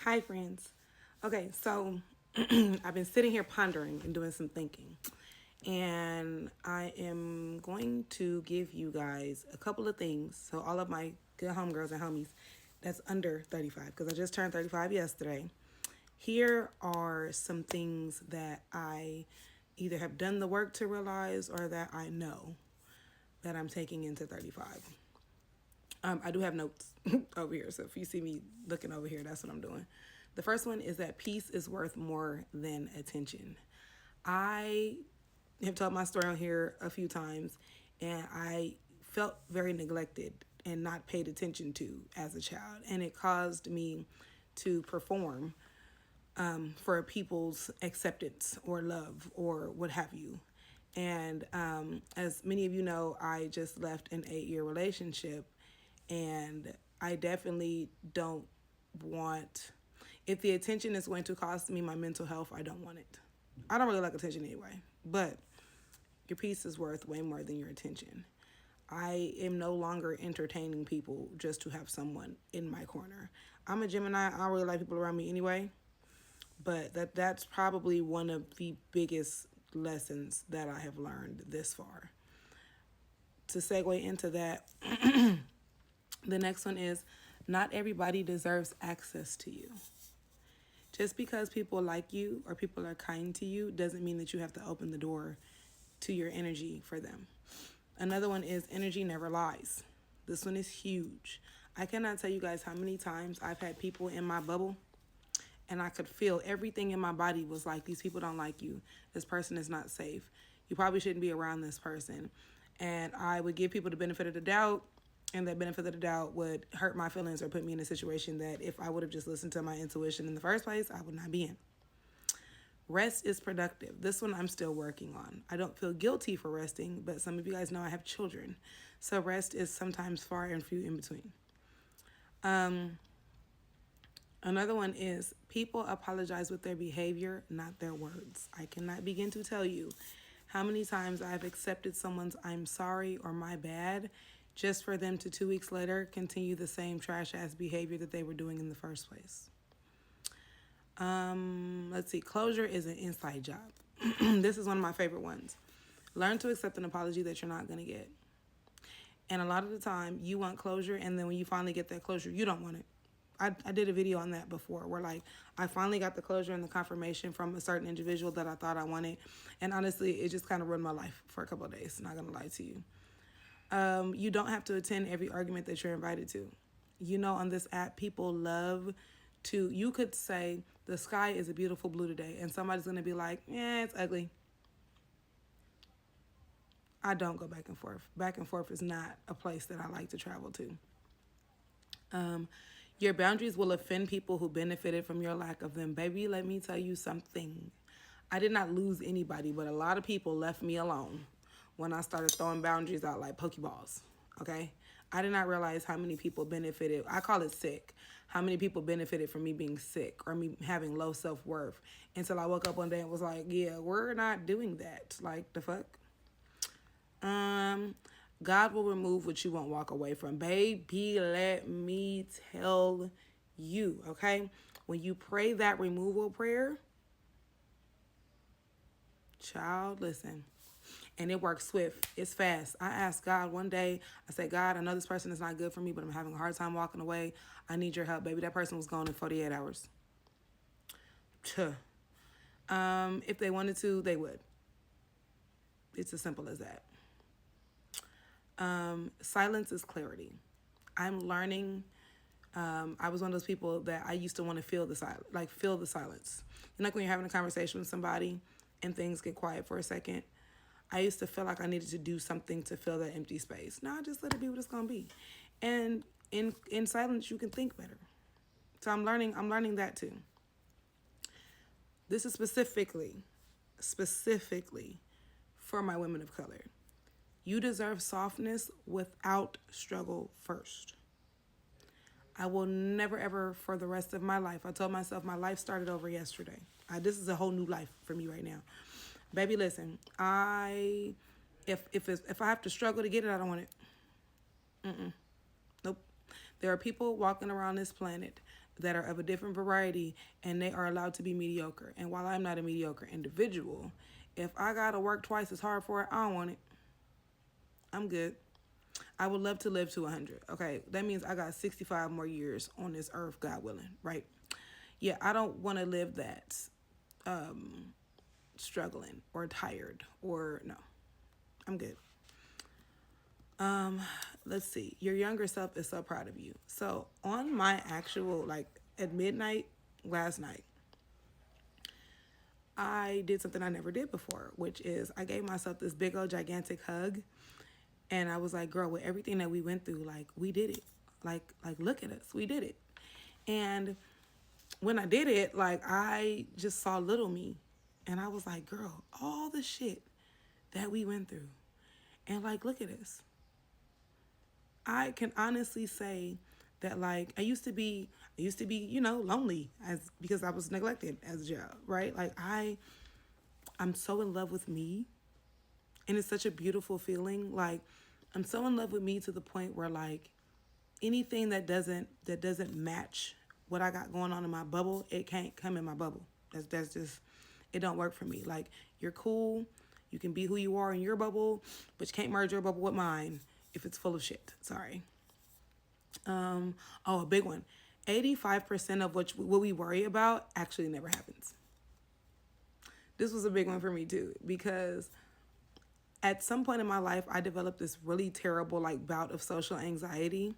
Hi, friends. Okay, so I've been sitting here pondering and doing some thinking. And I am going to give you guys a couple of things. So, all of my good homegirls and homies that's under 35, because I just turned 35 yesterday. Here are some things that I either have done the work to realize or that I know that I'm taking into 35. I do have notes over here, so if you see me looking over here, that's what I'm doing. The first one is that peace is worth more than attention. I have told my story on here a few times, and I felt very neglected and not paid attention to as a child, and it caused me to perform for people's acceptance or love or what have you. And as many of you know, I just left an 8-year relationship, and I definitely don't want, if the attention is going to cost me my mental health, I don't want it. I don't really like attention anyway, but your peace is worth way more than your attention. I am no longer entertaining people just to have someone in my corner. I'm a Gemini. I don't really like people around me anyway, but that's probably one of the biggest lessons that I have learned this far. To segue into that, the next one is not everybody deserves access to you. Just because people like you or people are kind to you doesn't mean that you have to open the door to your energy for them. Another one is energy never lies. This one is huge. I cannot tell you guys how many times I've had people in my bubble and I could feel everything in my body was like, these people don't like you. This person is not safe. You probably shouldn't be around this person. And I would give people the benefit of the doubt, and that benefit of the doubt would hurt my feelings or put me in a situation that if I would have just listened to my intuition in the first place, I would not be in. Rest is productive. This one I'm still working on. I don't feel guilty for resting, but some of you guys know I have children. So rest is sometimes far and few in between. Another one is people apologize with their behavior, not their words. I cannot begin to tell you how many times I've accepted someone's I'm sorry or my bad just for them to 2 weeks later continue the same trash ass behavior that they were doing in the first place. Let's see. Closure is an inside job. This is one of my favorite ones. Learn to accept an apology that you're not going to get. And a lot of the time, you want closure, and then when you finally get that closure, you don't want it. I did a video on that before where, like, I finally got the closure and the confirmation from a certain individual that I thought I wanted. And honestly, it just kind of ruined my life for a couple of days. Not going to lie to you. You don't have to attend every argument that you're invited to. You know, on this app, people love to, you could say, the sky is a beautiful blue today, and somebody's going to be like, yeah, it's ugly. I don't go back and forth. Back and forth is not a place that I like to travel to. Your boundaries will offend people who benefited from your lack of them. Baby, let me tell you something. I did not lose anybody, but a lot of people left me alone when I started throwing boundaries out like Pokeballs. Okay? I did not realize how many people benefited. I call it sick. How many people benefited from me being sick or me having low self-worth until I woke up one day and was like, yeah, we're not doing that. Like, the fuck? God will remove what you won't walk away from. Baby, let me tell you, okay? When you pray that removal prayer, child, listen. And it works swift. It's fast. I asked God one day, I said, God, I know this person is not good for me, but I'm having a hard time walking away. I need your help, baby. That person was gone in 48 hours. If they wanted to, they would. It's as simple as that. Silence is clarity. I'm learning. I was one of those people that I used to want to feel the silence, like feel the silence. You know, like when you're having a conversation with somebody and things get quiet for a second. I used to feel like I needed to do something to fill that empty space. No, just let it be what it's gonna be. And in silence, you can think better. So I'm learning that too. This is specifically for my women of color. You deserve softness without struggle first. I will never, ever, for the rest of my life, I told myself my life started over yesterday. This is a whole new life for me right now. Baby, listen, if I have to struggle to get it, I don't want it. Nope. There are people walking around this planet that are of a different variety, and they are allowed to be mediocre. And while I'm not a mediocre individual, if I gotta work twice as hard for it, I don't want it. I'm good. I would love to live to 100. Okay, that means I got 65 more years on this earth, God willing, right? Yeah, I don't want to live that struggling or tired or no. I'm good. Let's see. Your younger self is so proud of you. So on my actual, like, at midnight last night, I did something I never did before, which is I gave myself this big old gigantic hug, and I was like, girl, with everything that we went through, like, we did it. Like look at us. We did it. And when I did it, like, I just saw little me, and I was like, girl, all the shit that we went through, and like, look at us. I can honestly say that, like, I used to be, lonely as because I was neglected as a child, right? Like, I'm so in love with me, and it's such a beautiful feeling. Like, I'm so in love with me to the point where, like, anything that doesn't match what I got going on in my bubble, it can't come in my bubble. That's just, it don't work for me. Like, you're cool, you can be who you are in your bubble, but you can't merge your bubble with mine if it's full of shit. Sorry. Oh, a big one. 85% of what we worry about actually never happens. This was a big one for me too, because at some point in my life, I developed this really terrible, like, bout of social anxiety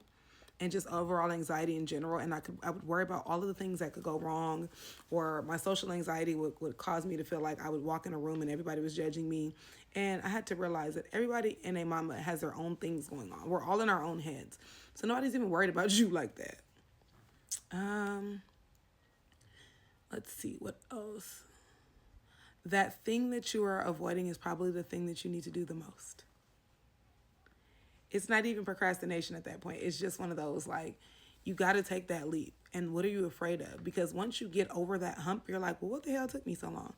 and just overall anxiety in general. And I would worry about all of the things that could go wrong, or my social anxiety would cause me to feel like I would walk in a room and everybody was judging me. And I had to realize that everybody and their mama has their own things going on. We're all in our own heads. So nobody's even worried about you like that. Let's see, what else? That thing that you are avoiding is probably the thing that you need to do the most. It's not even procrastination at that point. It's just one of those, like, you got to take that leap. And what are you afraid of? Because once you get over that hump, you're like, well, what the hell took me so long?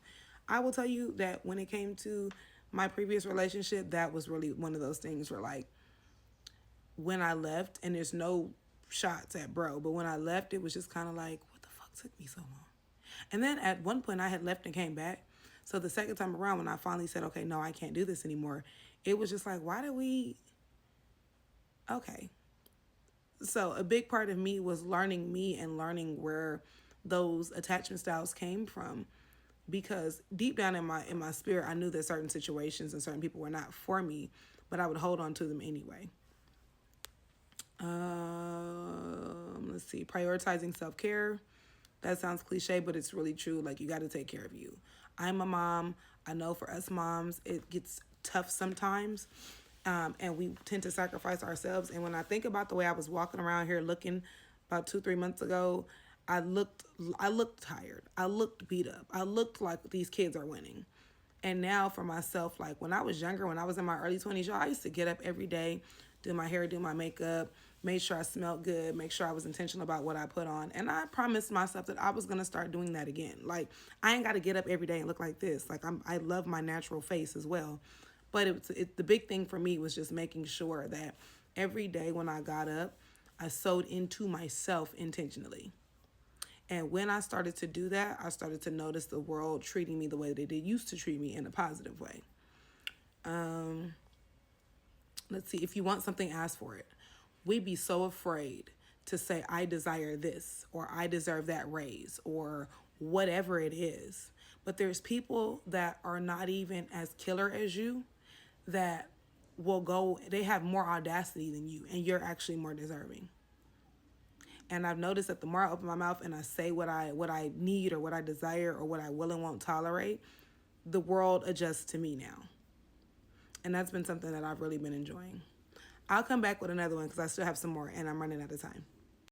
I will tell you that when it came to my previous relationship, that was really one of those things where, like, when I left, and there's no shots at bro, but when I left, it was just kind of like, what the fuck took me so long? And then at one point I had left and came back. So the second time around, when I finally said, okay, no, I can't do this anymore, it was just like, why did we... Okay. So a big part of me was learning me and learning where those attachment styles came from, because deep down in my spirit, I knew that certain situations and certain people were not for me, but I would hold on to them anyway. Let's see, prioritizing self-care. That sounds cliche, but it's really true. Like, you got to take care of you. I'm a mom. I know for us moms, it gets tough sometimes. And we tend to sacrifice ourselves. And when I think about the way I was walking around here looking about 2-3 months ago, I looked tired. I looked beat up. I looked like these kids are winning. And now for myself, like, when I was younger, when I was in my early 20s, y'all, I used to get up every day, do my hair, do my makeup, made sure I smelled good, make sure I was intentional about what I put on. And I promised myself that I was going to start doing that again. Like, I ain't got to get up every day and look like this. Like, I love my natural face as well. But the big thing for me was just making sure that every day when I got up, I sewed into myself intentionally. And when I started to do that, I started to notice the world treating me the way they did used to treat me, in a positive way. Let's see, if you want something, ask for it. We'd be so afraid to say, I desire this, or I deserve that raise, or whatever it is. But there's people that are not even as killer as you that will go, they have more audacity than you, and you're actually more deserving. And I've noticed that the more I open my mouth and I say what I need, or what I desire, or what I will and won't tolerate, the world adjusts to me now. And that's been something that I've really been enjoying. I'll come back with another one because I still have some more and I'm running out of time.